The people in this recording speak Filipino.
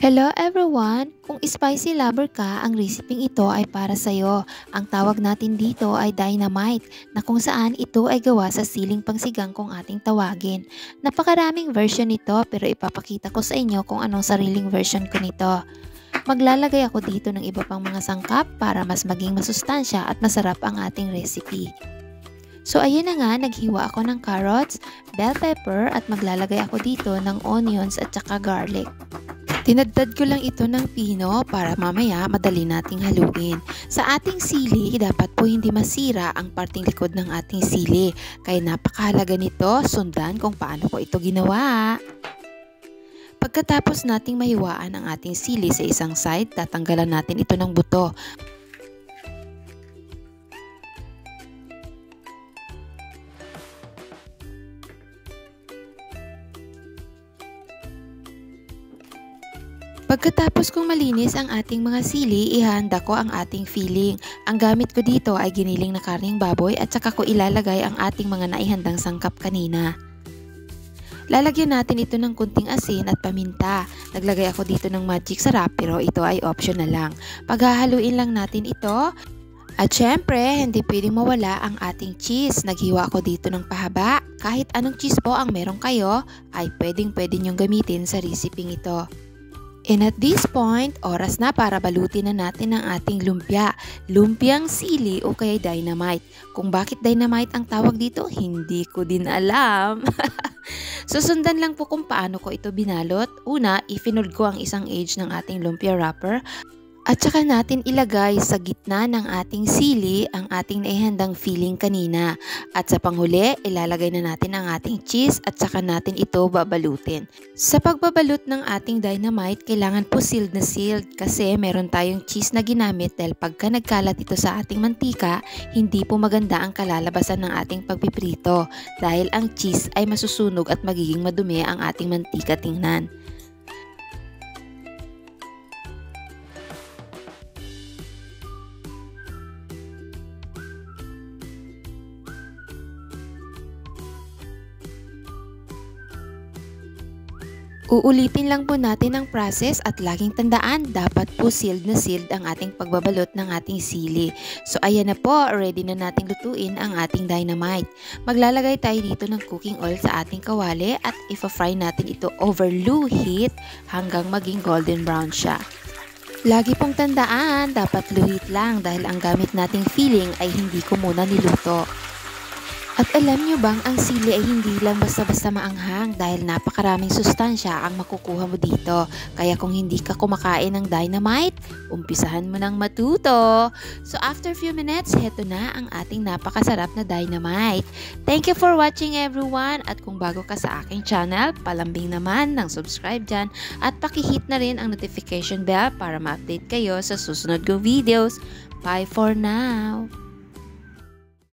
Hello everyone! Kung spicy lover ka, ang reseping ito ay para sa'yo. Ang tawag natin dito ay dynamite, na kung saan ito ay gawa sa siling pangsigang kung ating tawagin. Napakaraming version nito pero ipapakita ko sa inyo kung anong sariling version ko nito. Maglalagay ako dito ng iba pang mga sangkap para mas maging masustansya at masarap ang ating recipe. So ayan na nga, naghiwa ako ng carrots, bell pepper at maglalagay ako dito ng onions at saka garlic. Tinadtad ko lang ito ng pino para mamaya madali nating haluin. Sa ating sili, dapat po hindi masira ang parting likod ng ating sili. Kaya napakahalaga nito, sundan kung paano ko ito ginawa. Pagkatapos nating mahiwaan ang ating sili sa isang side, tatanggalan natin ito ng buto. Pagkatapos kong malinis ang ating mga sili, ihanda ko ang ating filling. Ang gamit ko dito ay giniling na karneng baboy at saka ko ilalagay ang ating mga naihandang sangkap kanina. Lalagyan natin ito ng kunting asin at paminta. Naglagay ako dito ng magic sarap pero ito ay optional lang. Paghahaluin lang natin ito. At syempre, hindi pwedeng mawala ang ating cheese. Naghiwa ako dito ng pahaba. Kahit anong cheese po ang meron kayo, ay pwede nyong gamitin sa reseping ito. And at this point, oras na para balutin na natin ang ating lumpia. Lumpiang sili o kaya dynamite. Kung bakit dynamite ang tawag dito, hindi ko din alam. Susundan lang po kung paano ko ito binalot. Una, ifinold ko ang isang edge ng ating lumpia wrapper. At saka natin ilagay sa gitna ng ating sili ang ating naihandang filling kanina. At sa panghuli, ilalagay na natin ang ating cheese at saka natin ito babalutin. Sa pagbabalot ng ating dynamite, kailangan po sealed na sealed kasi meron tayong cheese na ginamit dahil pagka nagkalat ito sa ating mantika, hindi po maganda ang kalalabasan ng ating pagpiprito dahil ang cheese ay masusunog at magiging madumi ang ating mantika tingnan. Uulitin lang po natin ang process at laging tandaan, dapat po sealed na sealed ang ating pagbabalot ng ating sili. So ayan na po, ready na nating lutuin ang ating dynamite. Maglalagay tayo dito ng cooking oil sa ating kawali at ipa-fry natin ito over low heat hanggang maging golden brown siya. Lagi pong tandaan, dapat low heat lang dahil ang gamit nating filling ay hindi ko muna niluto. At alam nyo bang ang sili ay hindi lang basta-basta maanghang dahil napakaraming sustansya ang makukuha mo dito. Kaya kung hindi ka kumakain ng dynamite, umpisahan mo ng matuto. So after few minutes, heto na ang ating napakasarap na dynamite. Thank you for watching everyone at kung bago ka sa aking channel, palambing naman ng subscribe dyan at pakihit na rin ang notification bell para ma-update kayo sa susunod kong videos. Bye for now!